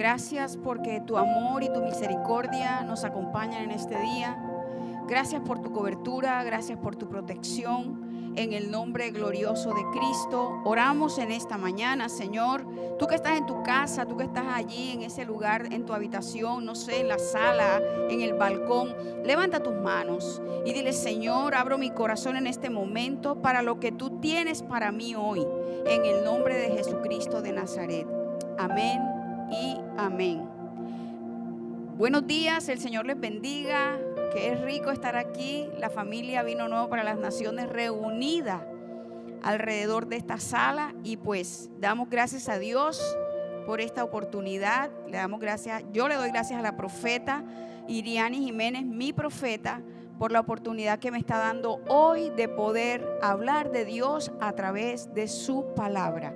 Gracias porque tu amor y tu misericordia nos acompañan en este día. Gracias por tu cobertura, gracias por tu protección. En el nombre glorioso de Cristo, oramos en esta mañana, Señor. Tú que estás en tu casa, tú que estás allí en ese lugar, en tu habitación, no sé, en la sala, en el balcón, levanta tus manos y dile: Señor, abro mi corazón en este momento para lo que tú tienes para mí hoy, en el nombre de Jesucristo de Nazaret. Amén y amén. Buenos días, el Señor les bendiga. Que es rico estar aquí. La familia Vino Nuevo para las Naciones reunida alrededor de esta sala, y pues damos gracias a Dios por esta oportunidad. Le damos gracias, yo le doy gracias a la profeta Iriani Jiménez, mi profeta, por la oportunidad que me está dando hoy de poder hablar de Dios a través de su palabra.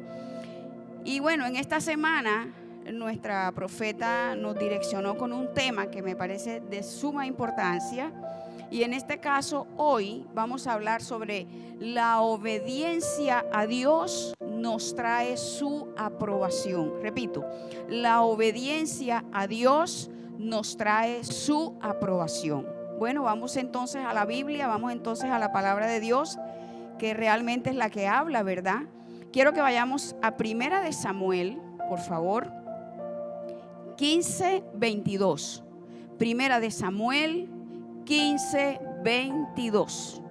Y bueno, en esta semana nuestra profeta nos direccionó con un tema que me parece de suma importancia, y en este caso hoy vamos a hablar sobre la obediencia a Dios nos trae su aprobación. Repito, la obediencia a Dios nos trae su aprobación. Bueno, vamos entonces a la Biblia, vamos entonces a la palabra de Dios, que realmente es la que habla, ¿verdad? Quiero que vayamos a Primera de Samuel, por favor. 15:22. Primera de Samuel 15:22.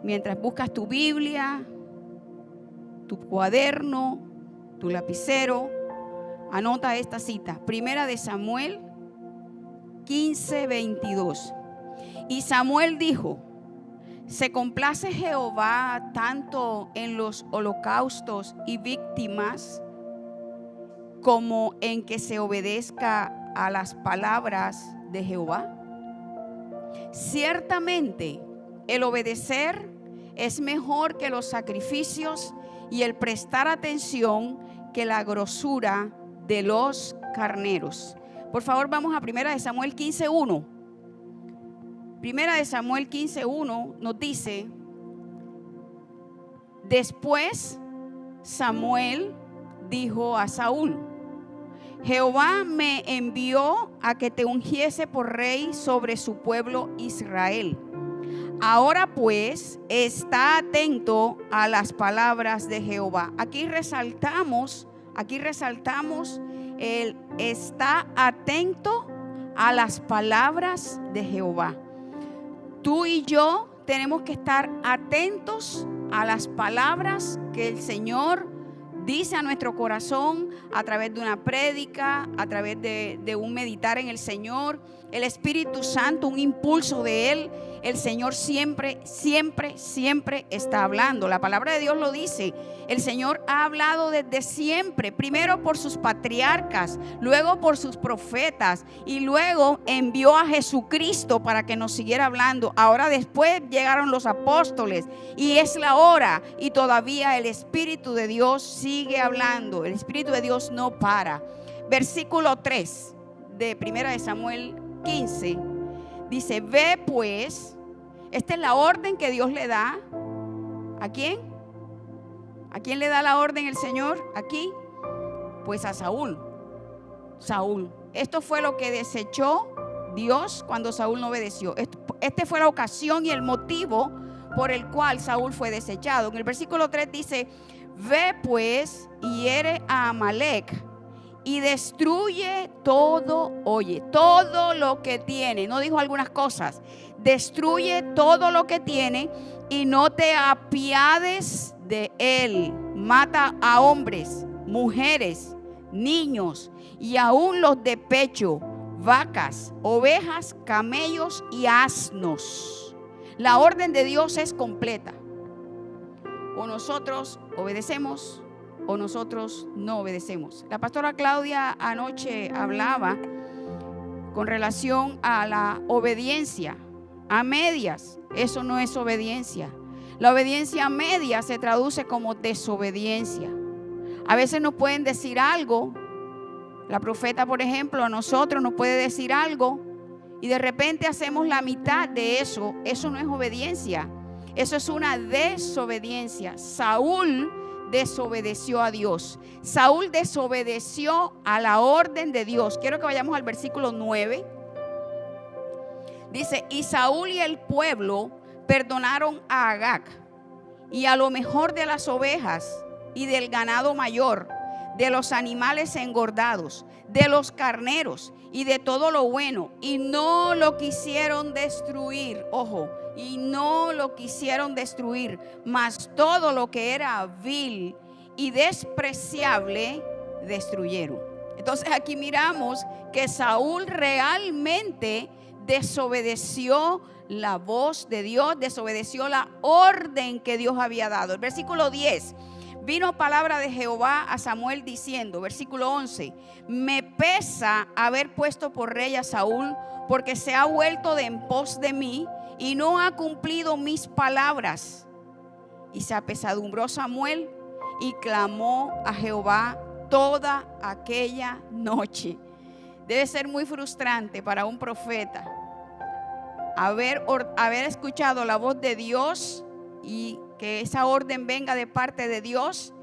Mientras buscas tu Biblia, tu cuaderno, tu lapicero, anota esta cita. Primera de Samuel 15:22. Y Samuel dijo: ¿se complace Jehová tanto en los holocaustos y víctimas como en que se obedezca a las palabras de Jehová? Ciertamente el obedecer es mejor que los sacrificios, y el prestar atención que la grosura de los carneros. Por favor, vamos a Primera de Samuel 15:1. Primera de Samuel 15:1 nos dice: después Samuel dijo a Saúl: Jehová me envió a que te ungiese por rey sobre su pueblo Israel. Ahora pues, está atento a las palabras de Jehová. Aquí resaltamos el está atento a las palabras de Jehová. Tú y yo tenemos que estar atentos a las palabras que el Señor dice a nuestro corazón a través de una prédica, a través de un meditar en el Señor, el Espíritu Santo, un impulso de Él. El Señor siempre está hablando. La palabra de Dios lo dice. El Señor ha hablado desde siempre, primero por sus patriarcas, luego por sus profetas, y luego envió a Jesucristo para que nos siguiera hablando. Ahora después llegaron los apóstoles, y es la hora, y todavía el Espíritu de Dios sigue hablando. El Espíritu de Dios no para. Versículo 3 de Primera de Samuel 15 dice: ve pues. Esta es la orden que Dios le da. ¿A quién? ¿A quién le da la orden el Señor aquí? Pues a Saúl. Esto fue lo que desechó Dios cuando Saúl no obedeció. Esta fue la ocasión y el motivo por el cual Saúl fue desechado. En el versículo 3 dice: ve pues y hiere a Amalec y destruye todo, todo lo que tiene. No dijo algunas cosas. Destruye todo lo que tiene y no te apiades de él. Mata a hombres, mujeres, niños y aún los de pecho, vacas, ovejas, camellos y asnos. La orden de Dios es completa. O nosotros obedecemos o nosotros no obedecemos. La pastora Claudia anoche hablaba con relación a la obediencia a medias. Eso no es obediencia. La obediencia a medias se traduce como desobediencia. A veces nos pueden decir algo. La profeta, por ejemplo, a nosotros nos puede decir algo y de repente hacemos la mitad de eso. Eso no es obediencia. Eso es una desobediencia. Saúl desobedeció a Dios. Saúl desobedeció a la orden de Dios. Quiero que vayamos al versículo 9. Dice, y Saúl y el pueblo perdonaron a Agag y a lo mejor de las ovejas y del ganado mayor, de los animales engordados, de los carneros y de todo lo bueno, y no lo quisieron destruir. Ojo, y no lo quisieron destruir, mas todo lo que era vil y despreciable destruyeron. Entonces aquí miramos que Saúl realmente desobedeció la voz de Dios, desobedeció la orden que Dios había dado. El versículo 10, vino palabra de Jehová a Samuel diciendo, versículo 11, me pesa haber puesto por rey a Saúl, porque se ha vuelto de en pos de mí y no ha cumplido mis palabras. Y se apesadumbró Samuel y clamó a Jehová toda aquella noche. Debe ser muy frustrante para un profeta haber escuchado la voz de Dios y que esa orden venga de parte de Dios,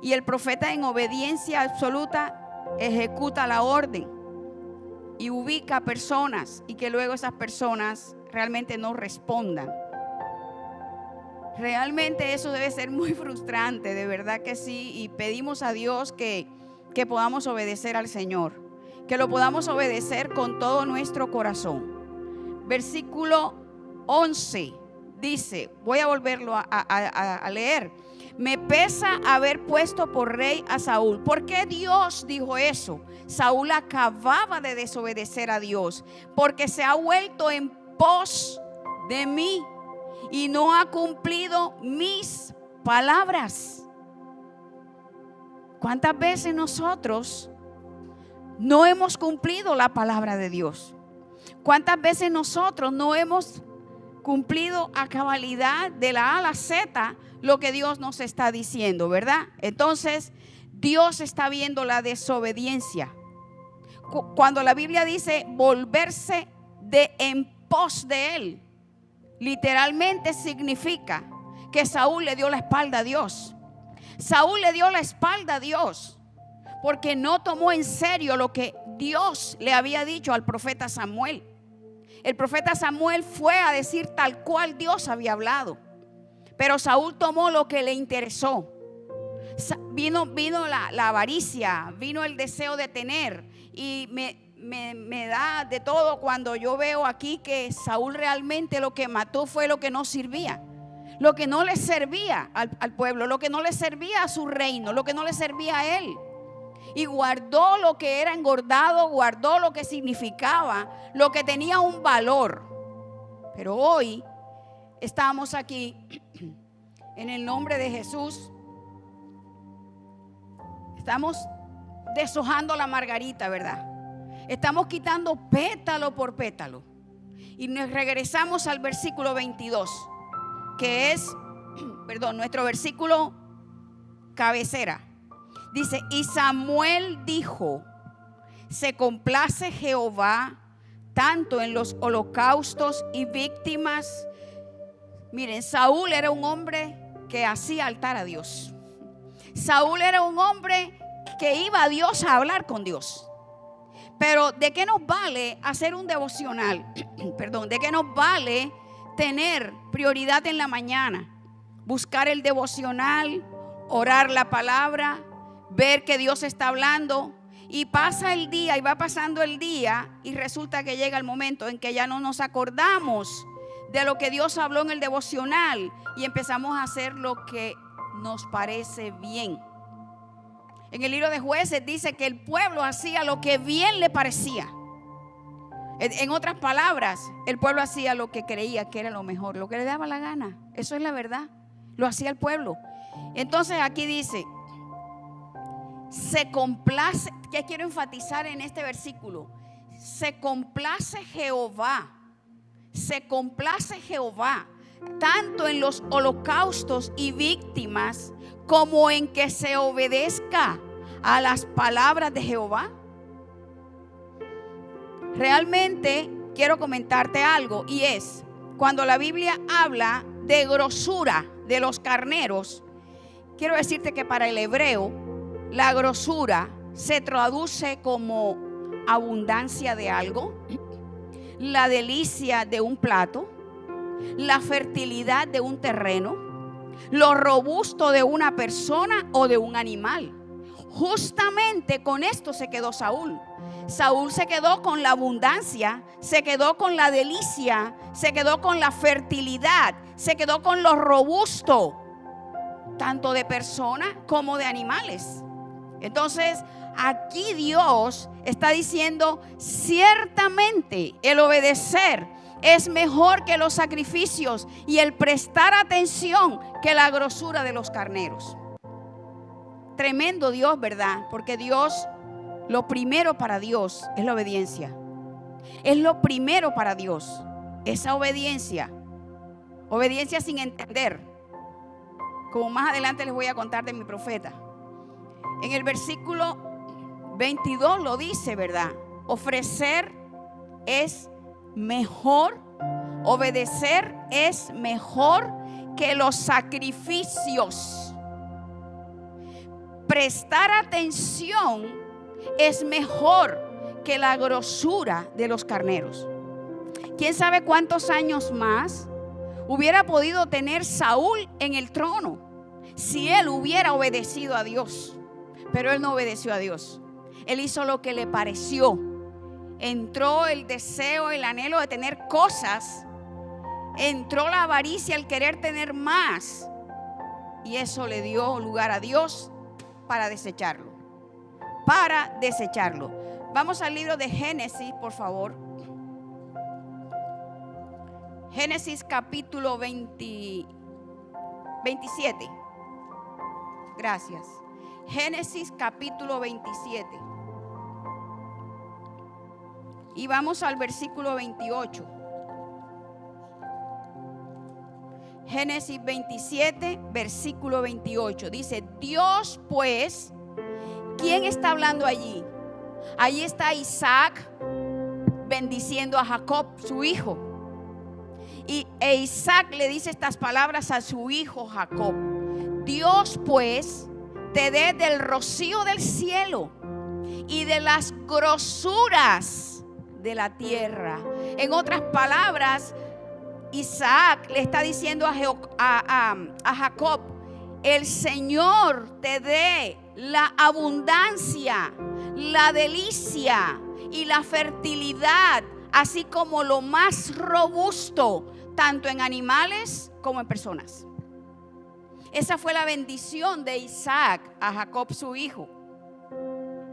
y el profeta en obediencia absoluta ejecuta la orden y ubica personas, y que luego esas personas realmente no respondan. Realmente eso debe ser muy frustrante, de verdad que sí, y pedimos a Dios que podamos obedecer al Señor, que lo podamos obedecer con todo nuestro corazón. Versículo 11 dice, voy a volverlo a leer, me pesa haber puesto por rey a Saúl. ¿Por qué Dios dijo eso? Saúl acababa de desobedecer a Dios, porque se ha vuelto en pos de mí y no ha cumplido mis palabras. ¿Cuántas veces nosotros no hemos cumplido la palabra de Dios? ¿Cuántas veces nosotros no hemos cumplido a cabalidad de la A a la Z lo que Dios nos está diciendo, verdad? Entonces, Dios está viendo la desobediencia. Cuando la Biblia dice volverse de en pos de Él, literalmente significa que Saúl le dio la espalda a Dios. Saúl le dio la espalda a Dios porque no tomó en serio lo que Dios le había dicho al profeta Samuel. El profeta Samuel fue a decir tal cual Dios había hablado, pero Saúl tomó lo que le interesó. Vino la avaricia, vino el deseo de tener, y me da de todo cuando yo veo aquí que Saúl realmente lo que mató fue lo que no servía, lo que no le servía al pueblo, lo que no le servía a su reino, lo que no le servía a él. Y guardó lo que era engordado, guardó lo que significaba, lo que tenía un valor. Pero hoy estamos aquí en el nombre de Jesús. Estamos deshojando la margarita, ¿verdad? Estamos quitando pétalo por pétalo. Y nos regresamos al versículo 22, que es, nuestro versículo cabecera. Dice, y Samuel dijo, se complace Jehová tanto en los holocaustos y víctimas. Miren, Saúl era un hombre que hacía altar a Dios. Saúl era un hombre que iba a Dios a hablar con Dios. Pero ¿de qué nos vale hacer un devocional? ¿De qué nos vale tener prioridad en la mañana? Buscar el devocional, orar la palabra, ver que Dios está hablando, y pasa el día y va pasando el día, y resulta que llega el momento en que ya no nos acordamos de lo que Dios habló en el devocional y empezamos a hacer lo que nos parece bien. En el libro de Jueces dice que el pueblo hacía lo que bien le parecía. En otras palabras, el pueblo hacía lo que creía que era lo mejor, lo que le daba la gana. Eso es la verdad, lo hacía el pueblo. Entonces aquí dice, se complace, que quiero enfatizar en este versículo, se complace Jehová tanto en los holocaustos y víctimas como en que se obedezca a las palabras de Jehová. Realmente quiero comentarte algo, y es cuando la Biblia habla de grosura de los carneros, quiero decirte que para el hebreo la grosura se traduce como abundancia de algo, la delicia de un plato, la fertilidad de un terreno, lo robusto de una persona o de un animal. Justamente con esto se quedó Saúl. Saúl se quedó con la abundancia, se quedó con la delicia, se quedó con la fertilidad, se quedó con lo robusto, tanto de personas como de animales. Entonces, aquí Dios está diciendo, ciertamente el obedecer es mejor que los sacrificios y el prestar atención que la grosura de los carneros. Tremendo Dios, ¿verdad? Porque Dios, lo primero para Dios es la obediencia. Es lo primero para Dios, esa obediencia. Obediencia sin entender. Como más adelante les voy a contar de mi profeta. En el versículo 22 lo dice, ¿verdad? Ofrecer es mejor, obedecer es mejor que los sacrificios. Prestar atención es mejor que la grosura de los carneros. ¿Quién sabe cuántos años más hubiera podido tener Saúl en el trono si él hubiera obedecido a Dios? Pero él no obedeció a Dios. Él hizo lo que le pareció. Entró el deseo, el anhelo de tener cosas. Entró la avaricia, el querer tener más. Y eso le dio lugar a Dios para desecharlo. Para desecharlo. Vamos al libro de Génesis, por favor. Génesis capítulo 27. Gracias. Génesis capítulo 27. Y vamos al versículo 28. Génesis 27, versículo 28. Dice, Dios pues, ¿quién está hablando allí? Allí está Isaac bendiciendo a Jacob, su hijo. E Isaac le dice estas palabras a su hijo Jacob. Dios pues te dé del rocío del cielo y de las grosuras de la tierra. En otras palabras, Isaac le está diciendo a Jacob, el Señor te dé la abundancia, la delicia y la fertilidad, así como lo más robusto, tanto en animales como en personas. Esa fue la bendición de Isaac a Jacob, su hijo.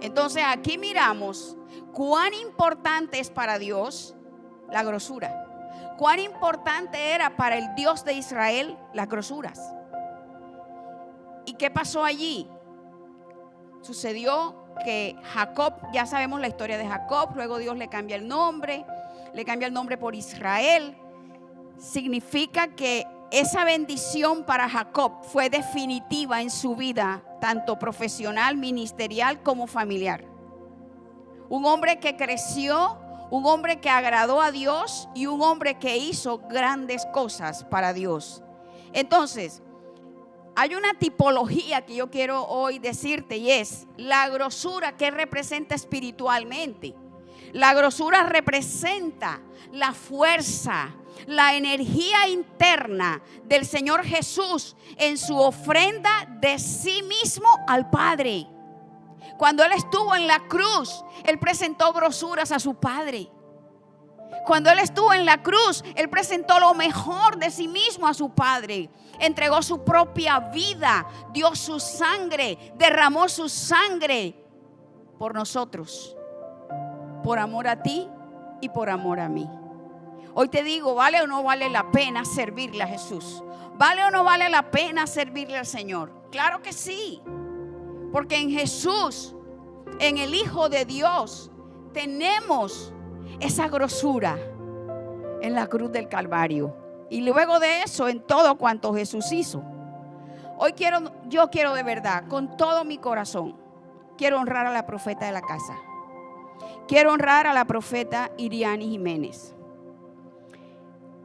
Entonces aquí miramos cuán importante es para Dios la grosura. Cuán importante era para el Dios de Israel las grosuras. ¿Y qué pasó allí? Sucedió que Jacob, ya sabemos la historia de Jacob, luego Dios le cambia el nombre por Israel. Significa que esa bendición para Jacob fue definitiva en su vida, tanto profesional, ministerial como familiar. Un hombre que creció, un hombre que agradó a Dios y un hombre que hizo grandes cosas para Dios. Entonces, hay una tipología que yo quiero hoy decirte y es la grosura que representa espiritualmente. La grosura representa la fuerza, la energía interna del Señor Jesús en su ofrenda de sí mismo al Padre. Cuando Él estuvo en la cruz, Él presentó grosuras a su Padre. Cuando Él estuvo en la cruz, Él presentó lo mejor de sí mismo a su Padre. Entregó su propia vida, dio su sangre, derramó su sangre por nosotros, por amor a ti y por amor a mí. Hoy te digo, ¿vale o no vale la pena servirle a Jesús? ¿Vale o no vale la pena servirle al Señor? Claro que sí, porque en Jesús, en el Hijo de Dios, tenemos esa grosura en la cruz del Calvario. Y luego de eso, en todo cuanto Jesús hizo. Hoy yo quiero de verdad, con todo mi corazón, quiero honrar a la profeta de la casa. Quiero honrar a la profeta Iriani Jiménez.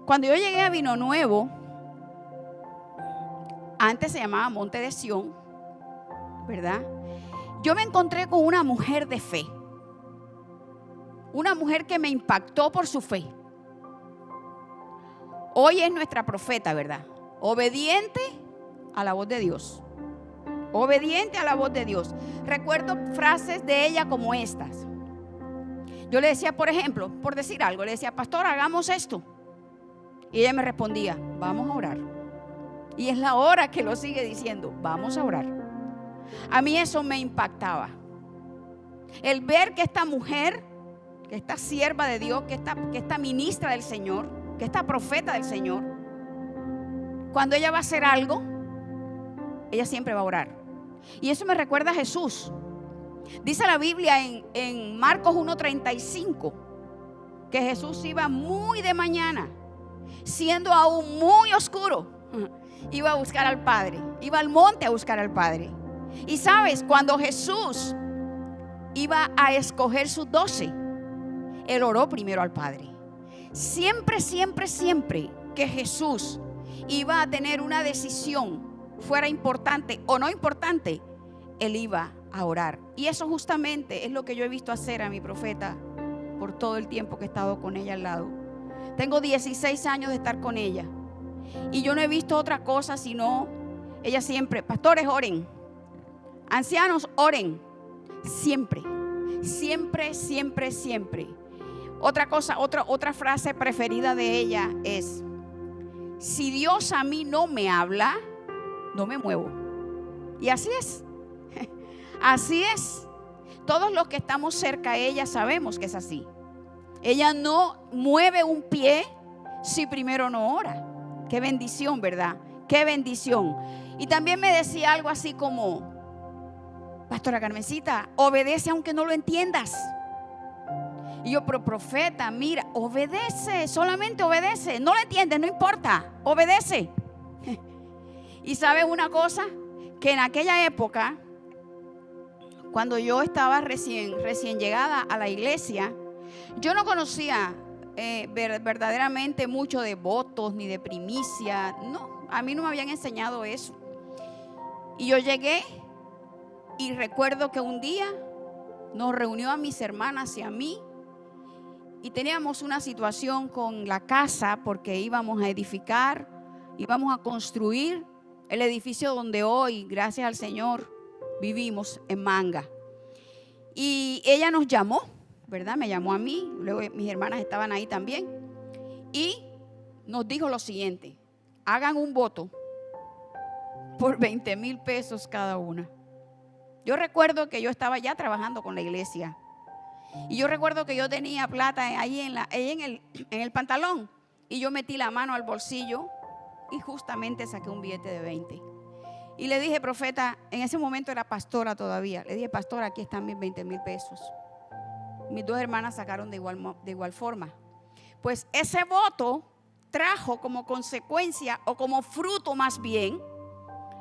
Cuando yo llegué a Vino Nuevo, antes se llamaba Monte de Sión, ¿verdad? Yo me encontré con una mujer de fe. Una mujer que me impactó por su fe. Hoy es nuestra profeta, ¿verdad? Obediente a la voz de Dios. Obediente a la voz de Dios. Recuerdo frases de ella como estas. Yo le decía, por ejemplo, por decir algo, le decía, pastor, hagamos esto. Y ella me respondía, vamos a orar. Y es la hora que lo sigue diciendo, vamos a orar. A mí eso me impactaba. El ver que esta mujer, que esta sierva de Dios, que esta ministra del Señor, que esta profeta del Señor, cuando ella va a hacer algo, ella siempre va a orar. Y eso me recuerda a Jesús. Dice la Biblia en Marcos 1:35 que Jesús iba muy de mañana, siendo aún muy oscuro, iba a buscar al Padre, iba al monte a buscar al Padre. Y sabes, cuando Jesús iba a escoger sus 12, él oró primero al Padre. Siempre, siempre, siempre que Jesús iba a tener una decisión, fuera importante o no importante, él iba a orar. Y eso justamente es lo que yo he visto hacer a mi profeta por todo el tiempo que he estado con ella al lado. Tengo 16 años de estar con ella y yo no he visto otra cosa sino ella siempre, pastores, oren, ancianos, oren, siempre, siempre, siempre, siempre. Otra cosa, otra frase preferida de ella es: si Dios a mí no me habla, no me muevo. Y así es. Así es. Todos los que estamos cerca a ella sabemos que es así. Ella no mueve un pie si primero no ora. Qué bendición, ¿verdad? Qué bendición. Y también me decía algo así como: pastora Carmencita, obedece aunque no lo entiendas. Y yo, pero profeta, mira, obedece, solamente obedece. No lo entiendes, no importa, obedece. Y sabes una cosa, que en aquella época, cuando yo estaba recién llegada a la iglesia, yo no conocía verdaderamente mucho de votos ni de primicia. No, a mí no me habían enseñado eso. Y yo llegué y recuerdo que un día nos reunió a mis hermanas y a mí y teníamos una situación con la casa porque íbamos a edificar, íbamos a construir el edificio donde hoy, gracias al Señor, vivimos en Manga. Y ella nos llamó, ¿verdad? Me llamó a mí, luego mis hermanas estaban ahí también. Y nos dijo lo siguiente: hagan un voto por 20,000 pesos cada una. Yo recuerdo que yo estaba ya trabajando con la iglesia. Y yo recuerdo que yo tenía plata ahí en el pantalón. Y yo metí la mano al bolsillo y justamente saqué un billete de 20. Y le dije, profeta, en ese momento era pastora todavía. Le dije, pastora, aquí están mis 20,000 pesos. Mis dos hermanas sacaron de igual forma. Pues ese voto trajo como consecuencia, o como fruto más bien,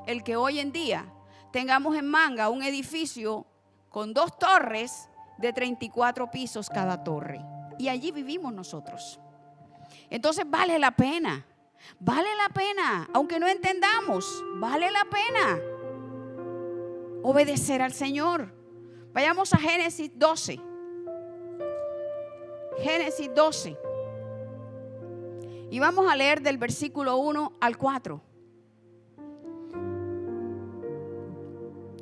el que hoy en día tengamos en Manga un edificio con 2 torres de 34 pisos cada torre. Y allí vivimos nosotros. Entonces vale la pena. Vale la pena, aunque no entendamos, vale la pena obedecer al Señor. Vayamos a Génesis 12. Génesis 12. Y vamos a leer del versículo 1 al 4.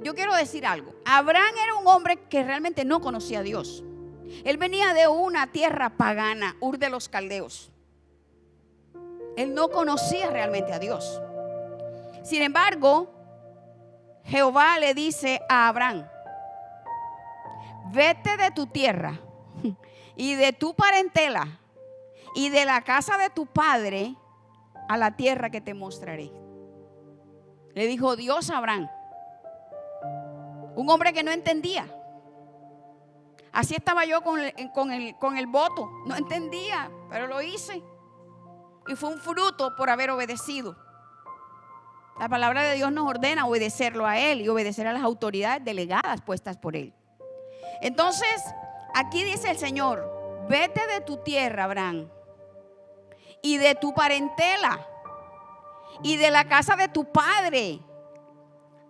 Yo quiero decir algo. Abraham era un hombre que realmente no conocía a Dios. Él venía de una tierra pagana, Ur de los Caldeos. Él no conocía realmente a Dios. Sin embargo, Jehová le dice a Abraham: vete de tu tierra y de tu parentela y de la casa de tu padre a la tierra que te mostraré. Le dijo Dios a Abraham. Un hombre que no entendía. Así estaba yo con el voto. No entendía, pero lo hice. Y fue un fruto por haber obedecido. La palabra de Dios nos ordena obedecerlo a Él y obedecer a las autoridades delegadas puestas por Él. Entonces, aquí dice el Señor: vete de tu tierra, Abraham, y de tu parentela, y de la casa de tu padre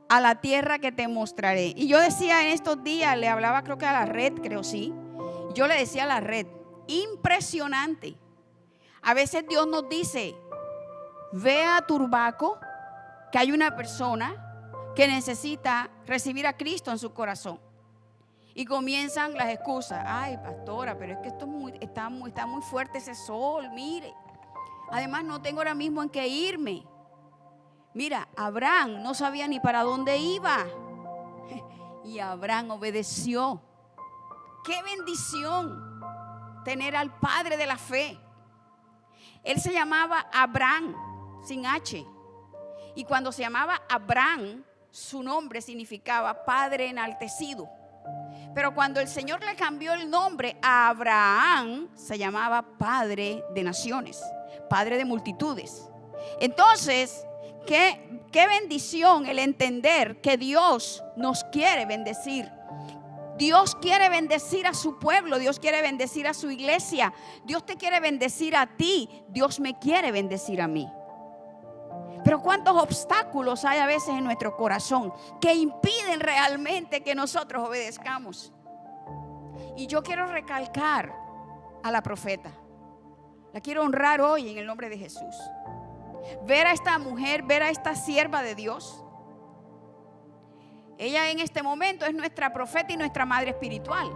a la tierra que te mostraré. Y yo decía en estos días, le hablaba creo que a la red, sí. Yo le decía a la red, impresionante. A veces Dios nos dice, ve a Turbaco, que hay una persona que necesita recibir a Cristo en su corazón. Y comienzan las excusas. Ay, pastora, pero es que esto está muy fuerte ese sol, mire. Además no tengo ahora mismo en qué irme. Mira, Abraham no sabía ni para dónde iba. Y Abraham obedeció. ¡Qué bendición tener al Padre de la fe! Él se llamaba Abraham, sin H. Y cuando se llamaba Abraham, su nombre significaba Padre enaltecido. Pero cuando el Señor le cambió el nombre a Abraham, se llamaba Padre de naciones, Padre de multitudes. Entonces, qué bendición el entender que Dios nos quiere bendecir. Dios quiere bendecir a su pueblo, Dios quiere bendecir a su iglesia, Dios te quiere bendecir a ti, Dios me quiere bendecir a mí. Pero cuántos obstáculos hay a veces en nuestro corazón que impiden realmente que nosotros obedezcamos. Y yo quiero recalcar a la profeta. La quiero honrar hoy en el nombre de Jesús. Ver a esta mujer, ver a esta sierva de Dios. Ella en este momento es nuestra profeta y nuestra madre espiritual.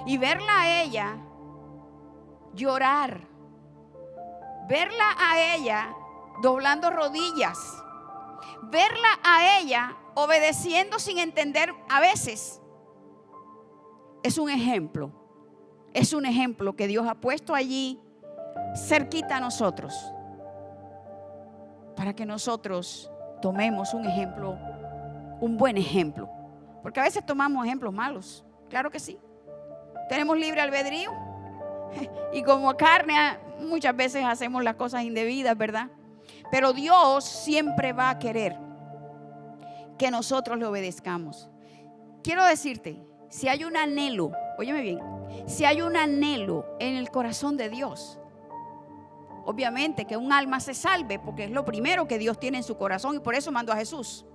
Y verla a ella llorar. Verla a ella doblando rodillas, verla a ella obedeciendo sin entender a veces, es un ejemplo que Dios ha puesto allí cerquita a nosotros, para que nosotros tomemos un ejemplo, un buen ejemplo, porque a veces tomamos ejemplos malos, claro que sí, tenemos libre albedrío y como carne muchas veces hacemos las cosas indebidas, ¿verdad? Pero Dios siempre va a querer que nosotros le obedezcamos. Quiero decirte, si hay un anhelo, óyeme bien, si hay un anhelo en el corazón de Dios, obviamente que un alma se salve, porque es lo primero que Dios tiene en su corazón y por eso mandó a Jesús.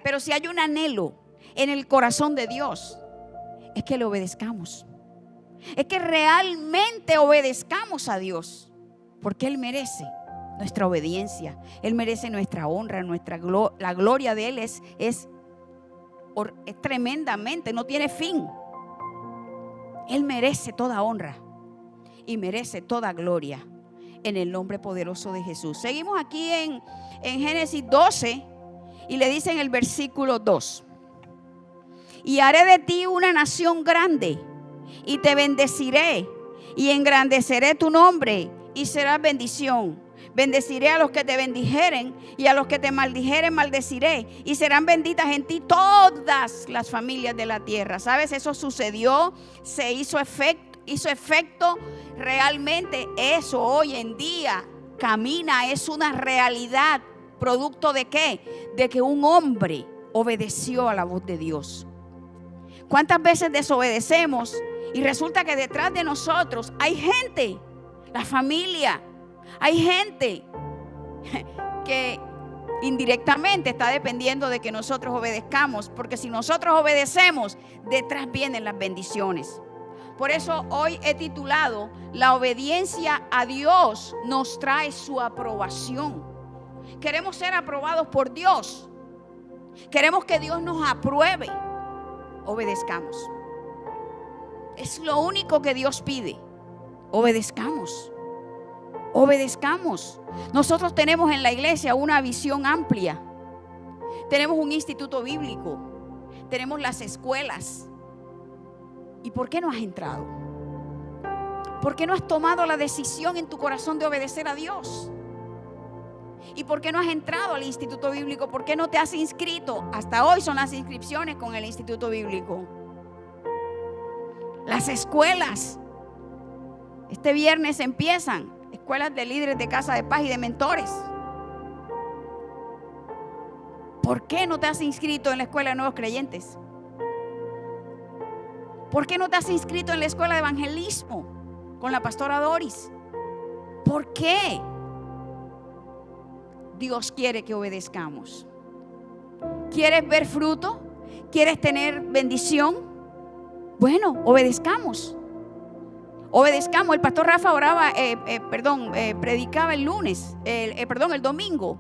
Pero si hay un anhelo en el corazón de Dios, es que le obedezcamos. Es que realmente obedezcamos a Dios, porque Él merece nuestra obediencia, Él merece nuestra honra, la gloria de Él es tremendamente, no tiene fin. Él merece toda honra y merece toda gloria en el nombre poderoso de Jesús. Seguimos aquí en Génesis 12 y le dice en el versículo 2: y haré de ti una nación grande y te bendeciré y engrandeceré tu nombre y serás bendición. Bendeciré a los que te bendijeren y a los que te maldijeren maldeciré, y serán benditas en ti todas las familias de la tierra. ¿Sabes? Eso sucedió, se hizo efecto. Realmente eso hoy en día camina, es una realidad. ¿Producto de qué? De que un hombre obedeció a la voz de Dios. ¿Cuántas veces desobedecemos y resulta que detrás de nosotros hay gente, la familia? Hay gente que indirectamente está dependiendo de que nosotros obedezcamos, porque si nosotros obedecemos, detrás vienen las bendiciones. Por eso hoy he titulado: la obediencia a Dios nos trae su aprobación. Queremos ser aprobados por Dios. Queremos que Dios nos apruebe. Obedezcamos. Es lo único que Dios pide. Obedezcamos. Obedezcamos. Nosotros tenemos en la iglesia una visión amplia. Tenemos un instituto bíblico. Tenemos las escuelas. ¿Y por qué no has entrado? ¿Por qué no has tomado la decisión en tu corazón de obedecer a Dios? ¿Y por qué no has entrado al instituto bíblico? ¿Por qué no te has inscrito? Hasta hoy son las inscripciones con el instituto bíblico. Las escuelas. Este viernes empiezan. Escuelas de líderes de casa de paz y de mentores. ¿Por qué no te has inscrito en la escuela de nuevos creyentes? ¿Por qué no te has inscrito en la escuela de evangelismo con la pastora Doris? ¿Por qué? Dios quiere que obedezcamos. ¿Quieres ver fruto? ¿Quieres tener bendición? Bueno, obedezcamos. Obedezcamos. El pastor Rafa predicaba el domingo.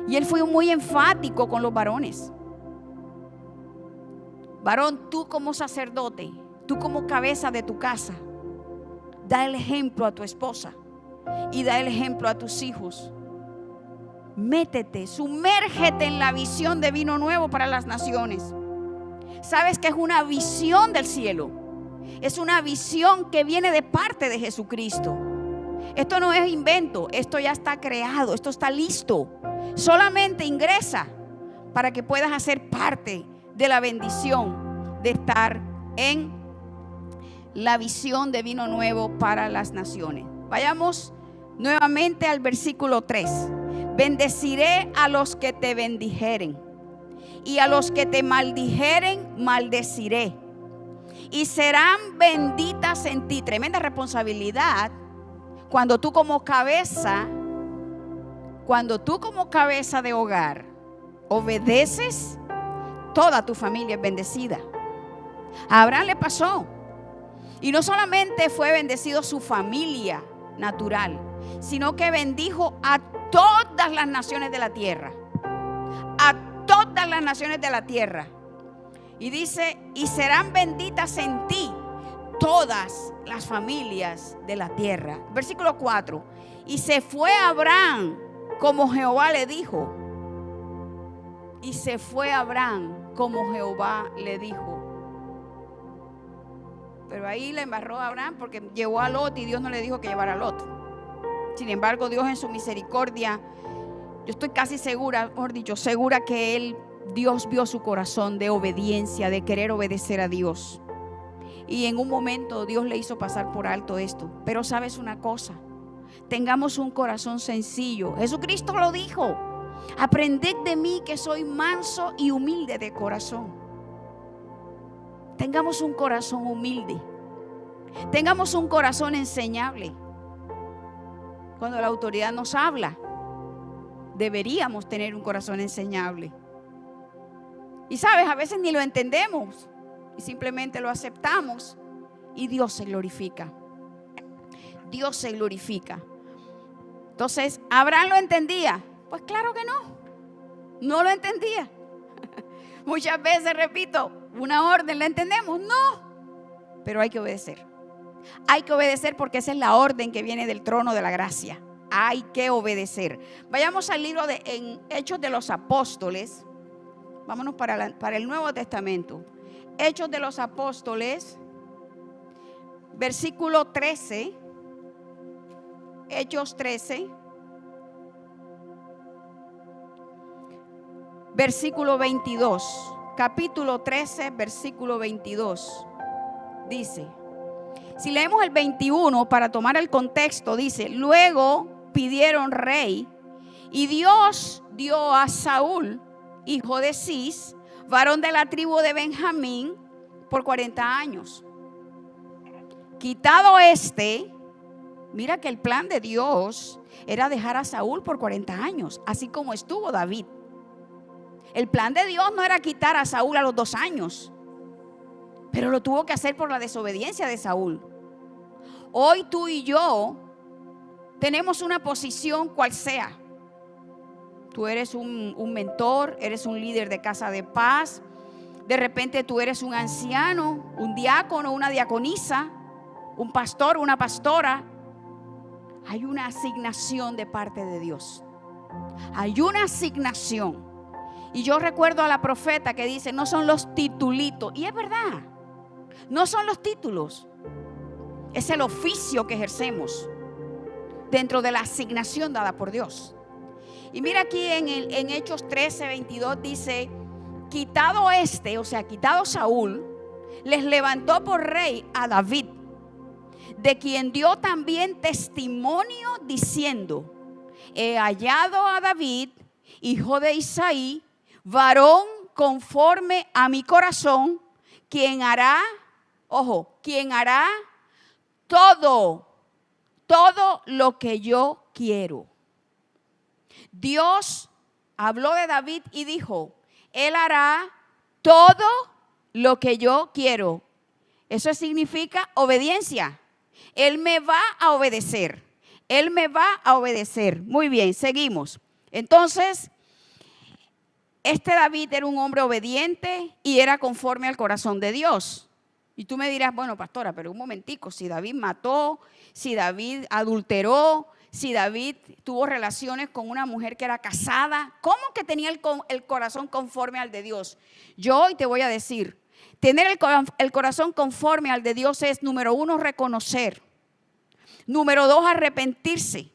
Y él fue muy enfático con los varones. Varón, tú como sacerdote, tú como cabeza de tu casa, da el ejemplo a tu esposa y da el ejemplo a tus hijos. Métete, sumérgete en la visión de Vino Nuevo para las Naciones. Sabes que es una visión del cielo. Es una visión que viene de parte de Jesucristo. Esto no es invento, esto ya está creado, esto está listo. Solamente ingresa para que puedas hacer parte de la bendición de estar en la visión de Vino Nuevo para las Naciones. Vayamos nuevamente al versículo 3. Bendeciré a los que te bendijeren, y a los que te maldijeren, maldeciré, y serán benditas en ti. Tremenda responsabilidad cuando tú como cabeza de hogar obedeces, toda tu familia es bendecida. A Abraham le pasó. Y no solamente fue bendecido su familia natural, sino que bendijo a todas las naciones de la tierra. A todas las naciones de la tierra. Y dice, y serán benditas en ti todas las familias de la tierra. Versículo 4. Y se fue Abraham como Jehová le dijo. Y se fue Abraham como Jehová le dijo. Pero ahí le embarró a Abraham porque llevó a Lot y Dios no le dijo que llevara a Lot. Sin embargo, Dios en su misericordia, yo estoy casi segura, mejor dicho, segura que Dios vio su corazón de obediencia, de querer obedecer a Dios. Y en un momento Dios le hizo pasar por alto esto. Pero sabes una cosa, tengamos un corazón sencillo. Jesucristo lo dijo: aprended de mí que soy manso y humilde de corazón. Tengamos un corazón humilde. Tengamos un corazón enseñable. Cuando la autoridad nos habla, deberíamos tener un corazón enseñable. Y sabes, a veces ni lo entendemos y simplemente lo aceptamos y Dios se glorifica. Dios se glorifica. Entonces, ¿Abraham lo entendía? Pues claro que no lo entendía. Muchas veces, repito, una orden la entendemos, no, pero hay que obedecer. Hay que obedecer porque esa es la orden que viene del trono de la gracia. Hay que obedecer. Vayamos al libro en Hechos de los Apóstoles. Vámonos para el Nuevo Testamento. Hechos de los Apóstoles, versículo 13. Hechos 13. Versículo 22. Capítulo 13, versículo 22. Dice, si leemos el 21 para tomar el contexto, dice: luego pidieron rey, y Dios dio a Saúl, hijo de Cis, varón de la tribu de Benjamín, por 40 años. Quitado mira que el plan de Dios era dejar a Saúl por 40 años, así como estuvo David. El plan de Dios no era quitar a Saúl a los 2 años, pero lo tuvo que hacer por la desobediencia de Saúl. Hoy tú y yo tenemos una posición cual sea. Tú eres un mentor, eres un líder de casa de paz. De repente tú eres un anciano, un diácono, una diaconisa, un pastor, una pastora. Hay una asignación de parte de Dios. Hay una asignación. Y yo recuerdo a la profeta que dice: no son los titulitos. Y es verdad, no son los títulos. Es el oficio que ejercemos dentro de la asignación dada por Dios. Y mira aquí en Hechos 13, 22 dice: quitado o sea, quitado Saúl, les levantó por rey a David, de quien dio también testimonio diciendo: he hallado a David, hijo de Isaí, varón conforme a mi corazón, quien hará todo lo que yo quiero. Dios habló de David y dijo, Él hará todo lo que yo quiero. Eso significa obediencia. Él me va a obedecer. Él me va a obedecer. Muy bien, seguimos. Entonces, este David era un hombre obediente y era conforme al corazón de Dios. Y tú me dirás, bueno, pastora, pero un momentico, si David mató, si David adulteró, si David tuvo relaciones con una mujer que era casada, ¿cómo que tenía el corazón conforme al de Dios? Yo hoy te voy a decir, tener el corazón conforme al de Dios es, número 1, reconocer. Número 2, arrepentirse.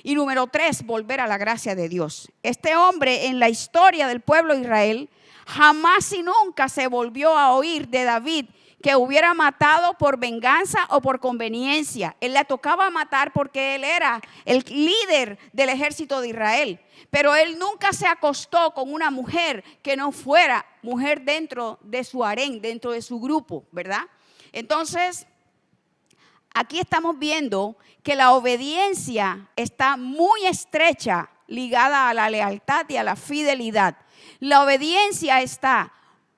Y número 3, volver a la gracia de Dios. Este hombre en la historia del pueblo de Israel jamás y nunca se volvió a oír de David que hubiera matado por venganza o por conveniencia. Él le tocaba matar porque él era el líder del ejército de Israel. Pero él nunca se acostó con una mujer que no fuera mujer dentro de su harén, dentro de su grupo, ¿verdad? Entonces, aquí estamos viendo que la obediencia está muy estrecha ligada a la lealtad y a la fidelidad. La obediencia está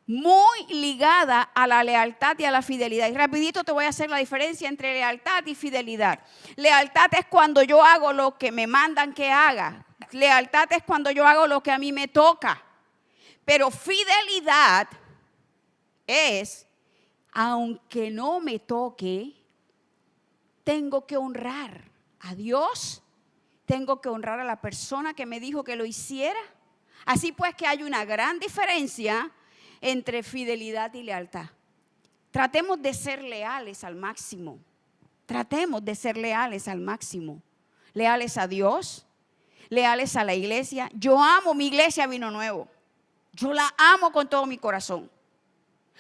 muy ligada a la lealtad y a la fidelidad. Y rapidito te voy a hacer la diferencia entre lealtad y fidelidad. Lealtad es cuando yo hago lo que me mandan que haga. Lealtad es cuando yo hago lo que a mí me toca. Pero fidelidad es, aunque no me toque, tengo que honrar a Dios, tengo que honrar a la persona que me dijo que lo hiciera. Así pues que hay una gran diferencia entre fidelidad y lealtad. Tratemos de ser leales al máximo. Tratemos de ser leales al máximo. Leales a Dios, leales a la iglesia. Yo amo mi iglesia Vino Nuevo. Yo la amo con todo mi corazón.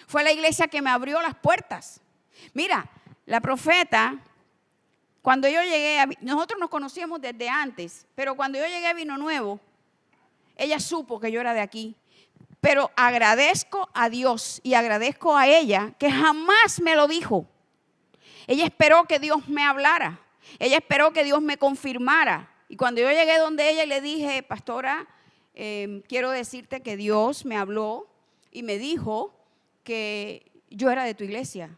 Fue la iglesia que me abrió las puertas. Mira, la profeta, cuando yo llegué, nosotros nos conocíamos desde antes, pero cuando yo llegué a Vino Nuevo, ella supo que yo era de aquí. Pero agradezco a Dios y agradezco a ella que jamás me lo dijo. Ella esperó que Dios me hablara. Ella esperó que Dios me confirmara. Y cuando yo llegué donde ella y le dije, pastora, quiero decirte que Dios me habló y me dijo que yo era de tu iglesia.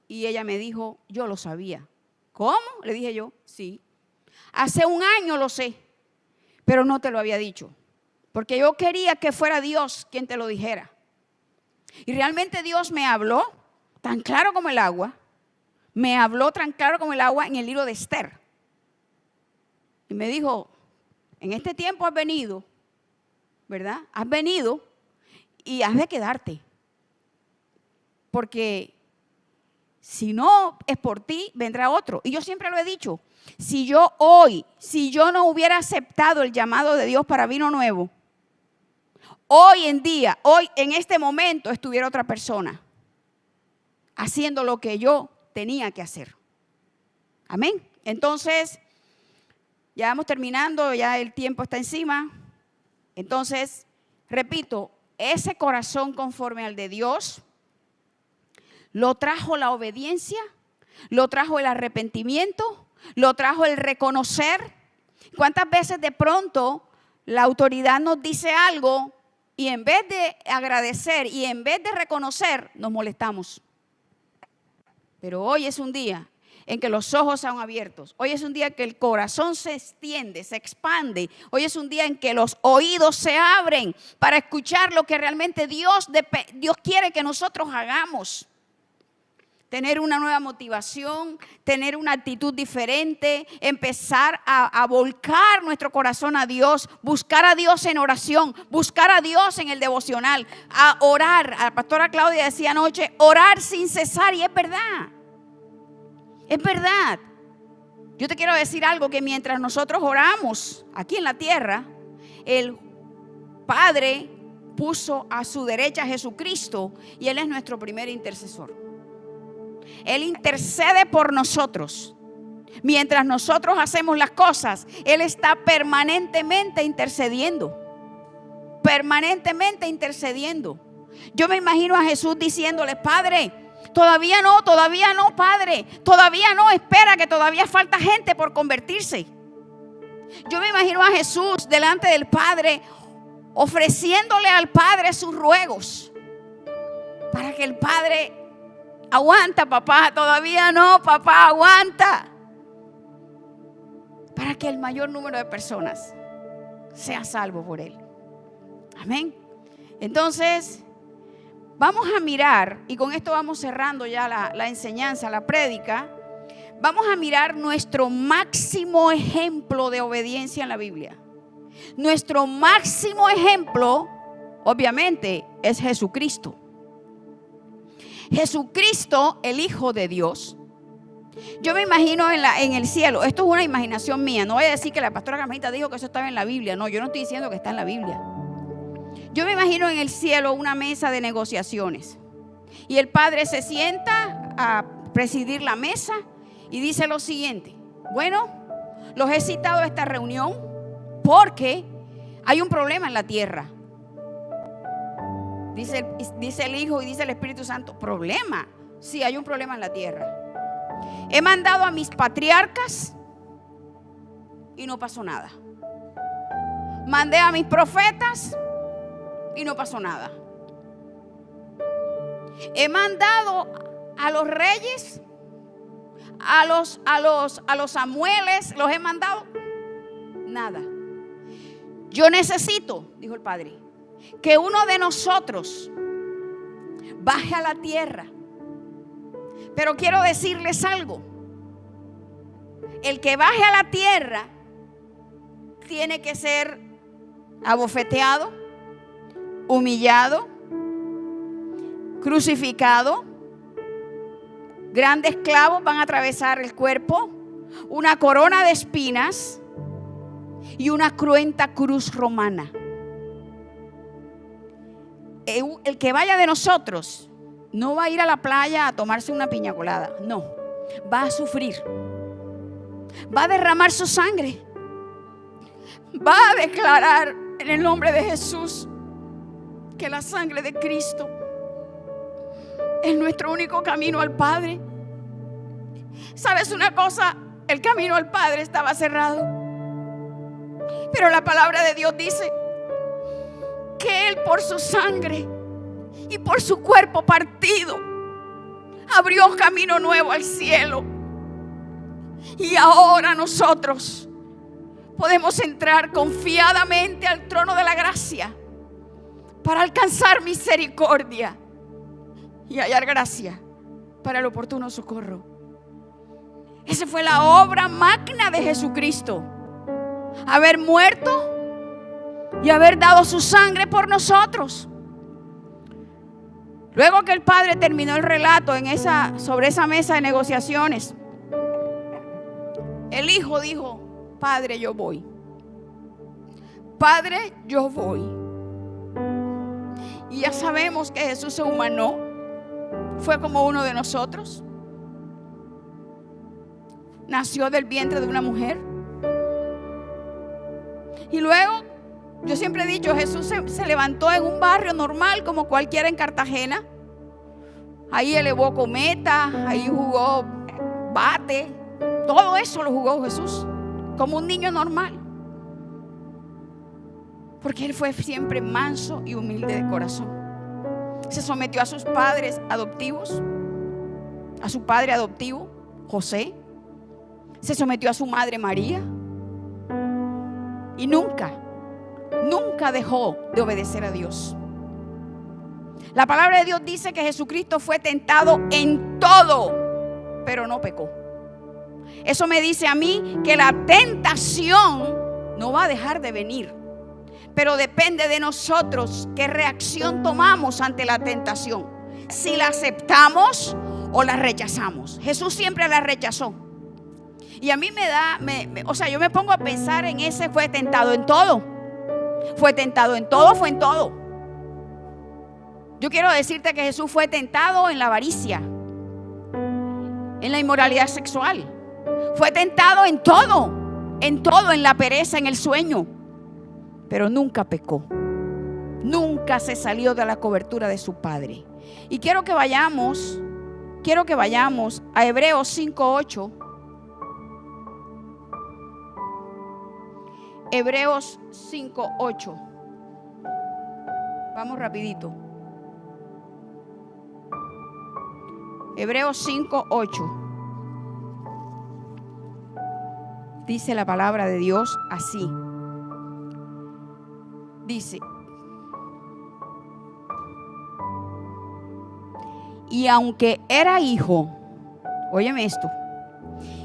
Y ella me dijo, yo lo sabía. ¿Cómo? Le dije yo, sí. Hace un año lo sé, pero no te lo había dicho. Porque yo quería que fuera Dios quien te lo dijera. Y realmente Dios me habló tan claro como el agua. Me habló tan claro como el agua en el libro de Esther. Y me dijo, en este tiempo has venido, ¿verdad? Has venido y has de quedarte. Porque si no es por ti, vendrá otro. Y yo siempre lo he dicho. Si yo no hubiera aceptado el llamado de Dios para Vino Nuevo, hoy en este momento estuviera otra persona haciendo lo que yo tenía que hacer. Amén. Entonces, ya vamos terminando, ya el tiempo está encima. Entonces, repito, ese corazón conforme al de Dios lo trajo la obediencia, lo trajo el arrepentimiento, lo trajo el reconocer. ¿Cuántas veces de pronto la autoridad nos dice algo y en vez de agradecer y en vez de reconocer, nos molestamos? Pero hoy es un día en que los ojos son abiertos. Hoy es un día en que el corazón se extiende, se expande. Hoy es un día en que los oídos se abren para escuchar lo que realmente Dios quiere que nosotros hagamos. Tener una nueva motivación, tener una actitud diferente, empezar a volcar nuestro corazón a Dios, buscar a Dios en oración, buscar a Dios en el devocional, a orar. La pastora Claudia decía anoche, orar sin cesar, y es verdad. Es verdad. Yo te quiero decir algo, que mientras nosotros oramos aquí en la tierra, el Padre puso a su derecha a Jesucristo y Él es nuestro primer intercesor. Él intercede por nosotros. Mientras nosotros hacemos las cosas, Él está permanentemente intercediendo. Permanentemente intercediendo. Yo me imagino a Jesús diciéndole, Padre, todavía no, Padre, todavía no, espera que todavía falta gente por convertirse. Yo me imagino a Jesús delante del Padre, ofreciéndole al Padre sus ruegos, para que el Padre: aguanta, papá, todavía no, papá, aguanta, para que el mayor número de personas sea salvo por él. Amén. Entonces, vamos a mirar, y con esto vamos cerrando ya la enseñanza, la prédica. Vamos a mirar nuestro máximo ejemplo de obediencia en la Biblia. Nuestro máximo ejemplo, obviamente, es Jesucristo. Jesucristo, el Hijo de Dios. Yo me imagino en el cielo. Esto es una imaginación mía. No voy a decir que la pastora Carmelita dijo que eso estaba en la Biblia. No, yo no estoy diciendo que está en la Biblia. Yo me imagino en el cielo una mesa de negociaciones. Y el Padre se sienta a presidir la mesa y dice lo siguiente: bueno, los he citado a esta reunión porque hay un problema en la tierra. Dice el Hijo y dice el Espíritu Santo: ¿problema? Sí, hay un problema en la tierra. He mandado a mis patriarcas y no pasó nada. Mandé a mis profetas y no pasó nada. He mandado a los reyes, a los Samueles, los he mandado. Nada. Yo necesito, dijo el Padre, que uno de nosotros baje a la tierra. Pero quiero decirles algo: el que baje a la tierra tiene que ser abofeteado, humillado, crucificado. Grandes clavos van a atravesar el cuerpo, una corona de espinas y una cruenta cruz romana. El que vaya de nosotros no va a ir a la playa a tomarse una piña colada. No, va a sufrir, va a derramar su sangre, va a declarar en el nombre de Jesús que la sangre de Cristo es nuestro único camino al Padre. ¿Sabes una cosa? El camino al Padre estaba cerrado, pero la palabra de Dios dice que Él, por su sangre y por su cuerpo partido, abrió camino nuevo al cielo. Y ahora nosotros podemos entrar confiadamente al trono de la gracia para alcanzar misericordia y hallar gracia para el oportuno socorro. Esa fue la obra magna de Jesucristo: haber muerto y haber dado su sangre por nosotros. Luego que el Padre terminó el relato sobre esa mesa de negociaciones, el Hijo dijo: Padre, yo voy. Padre, yo voy. Y ya sabemos que Jesús se humanó, fue como uno de nosotros, nació del vientre de una mujer. Y luego, yo siempre he dicho, Jesús se levantó en un barrio normal como cualquiera en Cartagena. Ahí elevó cometa, ahí jugó bate, todo eso lo jugó Jesús como un niño normal, porque Él fue siempre manso y humilde de corazón. Se sometió a sus padres adoptivos, a su padre adoptivo José, se sometió a su madre María, y nunca dejó de obedecer a Dios. La palabra de Dios dice que Jesucristo fue tentado en todo, pero no pecó. Eso me dice a mí que la tentación no va a dejar de venir, pero depende de nosotros qué reacción tomamos ante la tentación, si la aceptamos o la rechazamos. Jesús siempre la rechazó. Y a mí yo me pongo a pensar en ese: fue tentado en todo. Fue tentado en todo, fue en todo. Yo quiero decirte que Jesús fue tentado en la avaricia, en la inmoralidad sexual. Fue tentado en todo, en la pereza, en el sueño. Pero nunca pecó. Nunca se salió de la cobertura de su Padre. Y quiero que vayamos a Hebreos 5:8. Hebreos 5:8. Vamos rapidito. Hebreos 5:8. Dice la palabra de Dios así. Dice: y aunque era hijo, óyeme esto,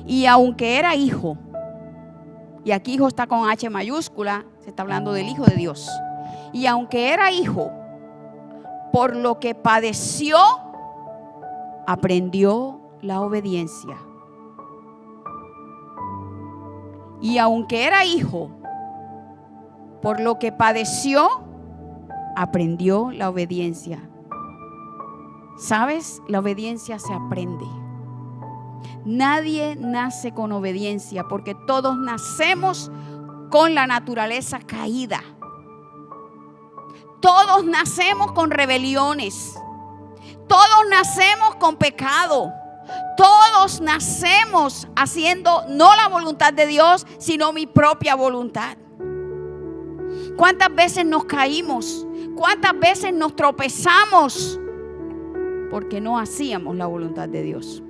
y aunque era hijo, y aquí hijo está con H mayúscula, se está hablando del Hijo de Dios, y aunque era hijo, por lo que padeció, aprendió la obediencia. Y aunque era hijo, por lo que padeció, aprendió la obediencia. ¿Sabes? La obediencia se aprende. Nadie nace con obediencia porque todos nacemos con la naturaleza caída. Todos nacemos con rebeliones. Todos nacemos con pecado. Todos nacemos haciendo no la voluntad de Dios, sino mi propia voluntad. ¿Cuántas veces nos caímos? ¿Cuántas veces nos tropezamos? Porque no hacíamos la voluntad de Dios.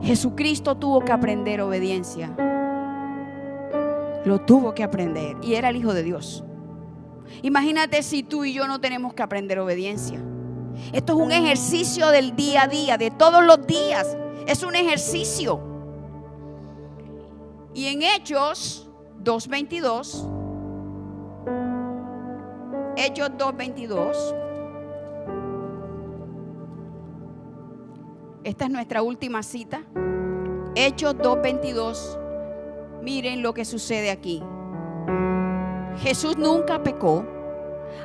Jesucristo tuvo que aprender obediencia. Lo tuvo que aprender. Y era el Hijo de Dios. Imagínate si tú y yo no tenemos que aprender obediencia. Esto es un ejercicio del día a día, de todos los días. Es un ejercicio. Y en Hechos 2:22, Hechos 2:22, esta es nuestra última cita. Hechos 2:22. Miren lo que sucede aquí. Jesús nunca pecó.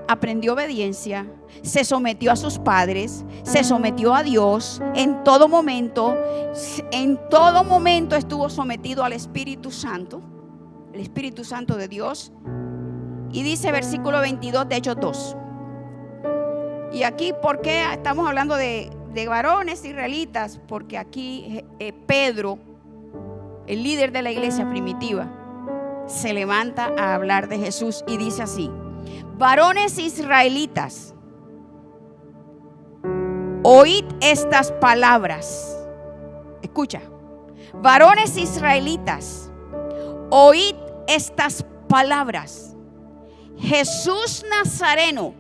Aprendió obediencia, se sometió a sus padres, se sometió a Dios en todo momento estuvo sometido al Espíritu Santo, el Espíritu Santo de Dios. Y dice versículo 22 de Hechos 2. Y aquí, ¿por qué estamos hablando de varones israelitas? Porque aquí Pedro, el líder de la iglesia primitiva, se levanta a hablar de Jesús y dice así: varones israelitas, oíd estas palabras. Escucha, varones israelitas, oíd estas palabras. Jesús Nazareno,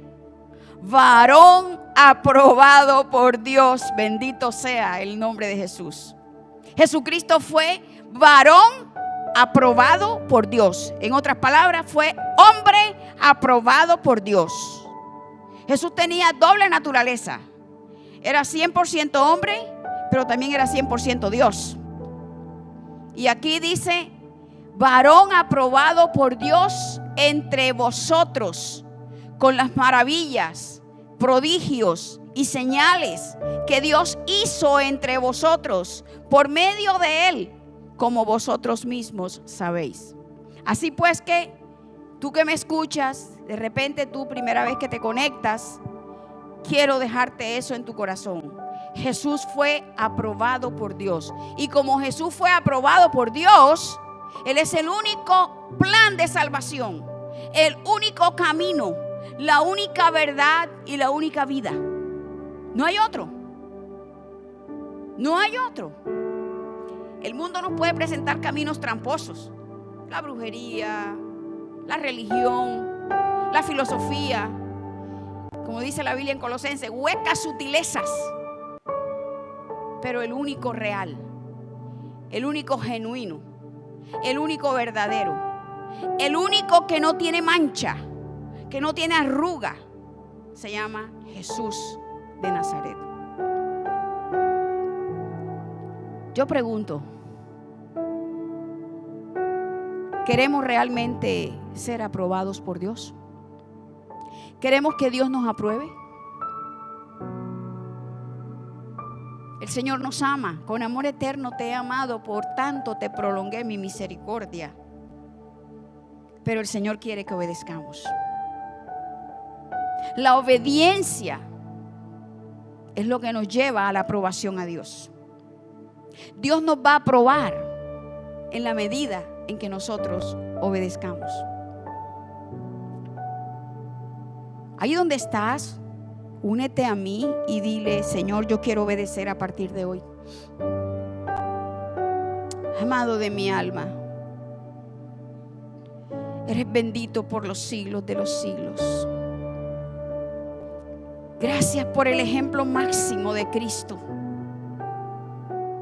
varón aprobado por Dios, bendito sea el nombre de Jesús. Jesucristo fue varón aprobado por Dios. En otras palabras, fue hombre aprobado por Dios. Jesús tenía doble naturaleza. Era 100% hombre, pero también era 100% Dios. Y aquí dice: varón aprobado por Dios entre vosotros, con las maravillas, prodigios y señales que Dios hizo entre vosotros por medio de él, como vosotros mismos sabéis. Así pues que tú que me escuchas, de repente tú primera vez que te conectas, quiero dejarte eso en tu corazón. Jesús fue aprobado por Dios. Y como Jesús fue aprobado por Dios, Él es el único plan de salvación, el único camino, la única verdad y la única vida. No hay otro. No hay otro. El mundo nos puede presentar caminos tramposos. La brujería, la religión, la filosofía. Como dice la Biblia en Colosenses, huecas sutilezas. Pero el único real, el único genuino, el único verdadero, el único que no tiene mancha, que no tiene arruga, se llama Jesús de Nazaret. Yo pregunto, ¿queremos realmente ser aprobados por Dios? ¿Queremos que Dios nos apruebe? El Señor nos ama, con amor eterno te he amado, por tanto te prolongué mi misericordia. Pero el Señor quiere que obedezcamos. La obediencia es lo que nos lleva a la aprobación a Dios. Dios nos va a aprobar en la medida en que nosotros obedezcamos. Ahí donde estás, únete a mí y dile: Señor, yo quiero obedecer a partir de hoy. Amado de mi alma, eres bendito por los siglos de los siglos. Gracias por el ejemplo máximo de Cristo,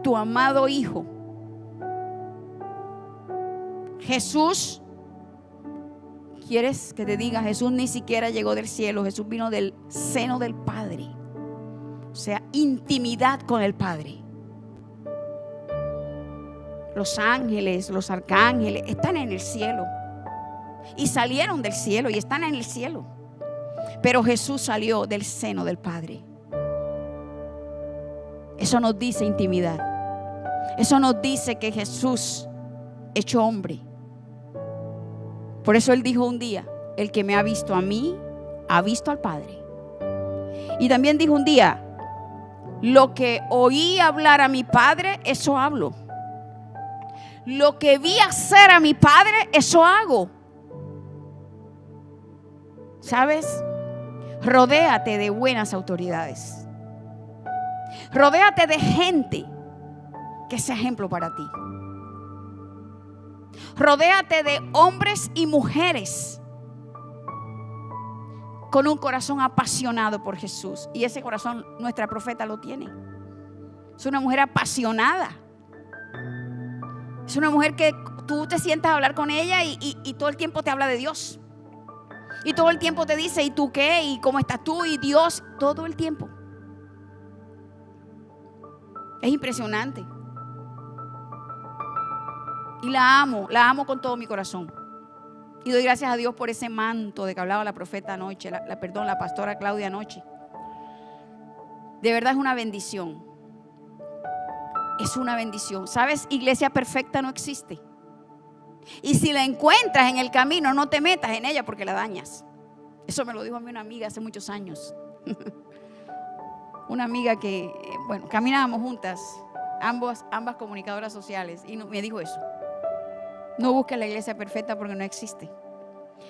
tu amado Hijo. Jesús, ¿quieres que te diga? Jesús ni siquiera llegó del cielo. Jesús vino del seno del Padre. O sea, intimidad con el Padre. Los ángeles, los arcángeles están en el cielo. Y salieron del cielo y están en el cielo. Pero Jesús salió del seno del Padre. Eso nos dice intimidad. Eso nos dice que Jesús, hecho hombre. Por eso Él dijo un día: el que me ha visto a mí, ha visto al Padre. Y también dijo un día: lo que oí hablar a mi Padre, eso hablo. Lo que vi hacer a mi Padre, eso hago. ¿Sabes? Rodéate de buenas autoridades. Rodéate de gente que sea ejemplo para ti. Rodéate de hombres y mujeres con un corazón apasionado por Jesús. Y ese corazón nuestra profeta lo tiene. Es una mujer apasionada. Es una mujer que tú te sientas a hablar con ella y todo el tiempo te habla de Dios. Y todo el tiempo te dice: ¿y tú qué? ¿Y cómo estás tú? Y Dios, todo el tiempo. Es impresionante. Y la amo con todo mi corazón. Y doy gracias a Dios por ese manto de que hablaba la profeta anoche, la pastora Claudia anoche. De verdad es una bendición. Es una bendición. ¿Sabes? Iglesia perfecta no existe. Y si la encuentras en el camino, no te metas en ella porque la dañas. Eso me lo dijo a mí una amiga hace muchos años. Una amiga que, caminábamos juntas, ambas comunicadoras sociales, y me dijo eso: no busques la iglesia perfecta porque no existe.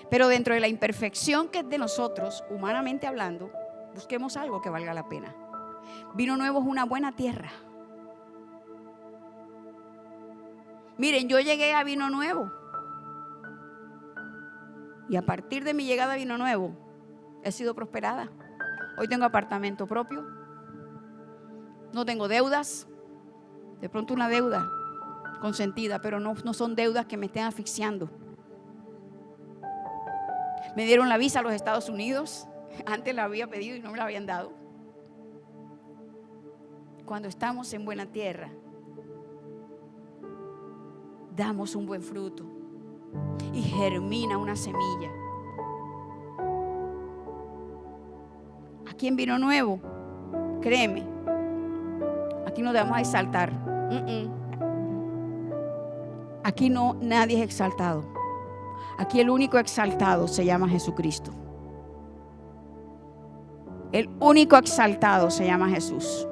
Pero dentro de la imperfección que es de nosotros, humanamente hablando, busquemos algo que valga la pena. Vino Nuevo es una buena tierra. Miren, yo llegué a Vino Nuevo. Y a partir de mi llegada a Vino Nuevo, he sido prosperada. Hoy tengo apartamento propio. No tengo deudas. De pronto una deuda consentida, pero no son deudas que me estén asfixiando. Me dieron la visa a los Estados Unidos. Antes la había pedido y no me la habían dado. Cuando estamos en buena tierra, damos un buen fruto y germina una semilla. Aquí en Vino Nuevo, créeme, aquí no te vamos a exaltar. Aquí no, nadie es exaltado. Aquí el único exaltado se llama Jesucristo. El único exaltado se llama Jesús.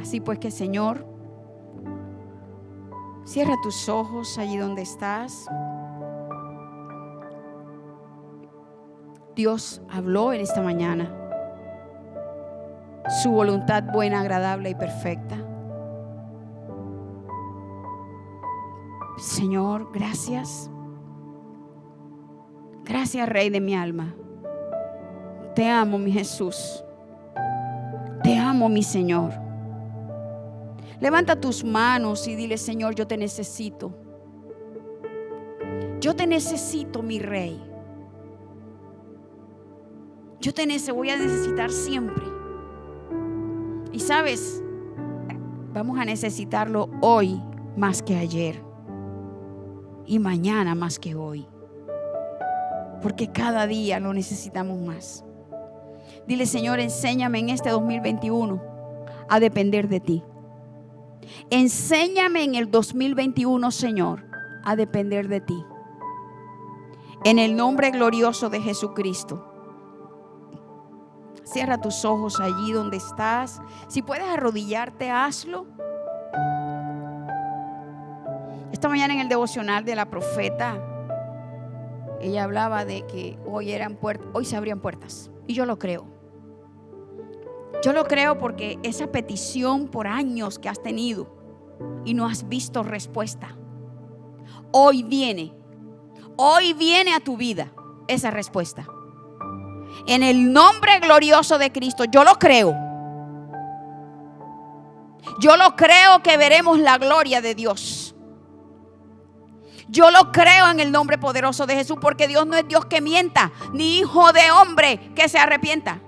Así pues que, Señor, cierra tus ojos allí donde estás. Dios habló en esta mañana. Su voluntad buena, agradable y perfecta. Señor, gracias. Gracias, Rey de mi alma. Te amo, mi Jesús. Te amo, mi Señor. Levanta tus manos y dile: Señor, yo te necesito. Yo te necesito, mi Rey. Yo te voy a necesitar siempre. Y sabes, vamos a necesitarlo hoy más que ayer. Y mañana más que hoy. Porque cada día lo necesitamos más. Dile: Señor, enséñame en este 2021 a depender de ti. Enséñame en el 2021, Señor, a depender de ti. En el nombre glorioso de Jesucristo. Cierra tus ojos allí donde estás. Si puedes arrodillarte, hazlo. Esta mañana en el devocional de la profeta, ella hablaba de que hoy se abrían puertas. Y yo lo creo. Yo lo creo porque esa petición por años que has tenido y no has visto respuesta, hoy viene a tu vida esa respuesta. En el nombre glorioso de Cristo, yo lo creo. Yo lo creo que veremos la gloria de Dios. Yo lo creo en el nombre poderoso de Jesús, porque Dios no es Dios que mienta, ni hijo de hombre que se arrepienta.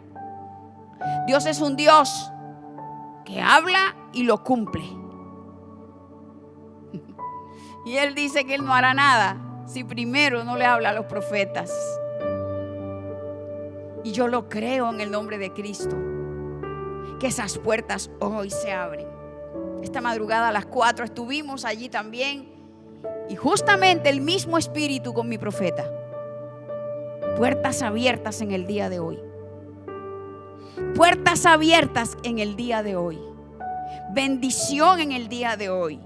Dios es un Dios que habla y lo cumple. Y Él dice que Él no hará nada si primero no le habla a los profetas. Y yo lo creo en el nombre de Cristo, que esas puertas hoy se abren. Esta madrugada a las 4 estuvimos allí también, y justamente el mismo espíritu con mi profeta. Puertas abiertas en el día de hoy. Puertas abiertas en el día de hoy. Bendición en el día de hoy.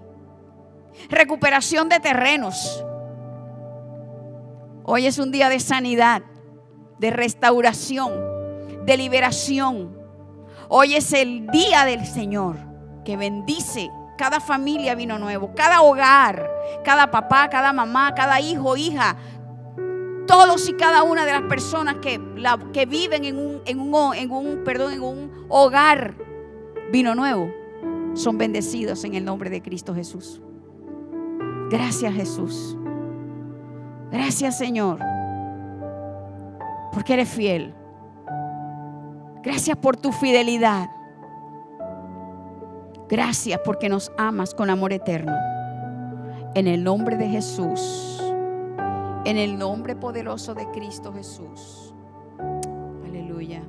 Recuperación de terrenos. Hoy es un día de sanidad, de restauración, de liberación. Hoy es el día del Señor que bendice cada familia vino nuevo, cada hogar, cada papá, cada mamá, cada hijo, hija, todos y cada una de las personas que viven en un hogar vino nuevo son bendecidos en el nombre de Cristo Jesús. Gracias, Jesús. Gracias, Señor, porque eres fiel. Gracias por tu fidelidad. Gracias porque nos amas con amor eterno. En el nombre de Jesús, en el nombre poderoso de Cristo Jesús. Aleluya.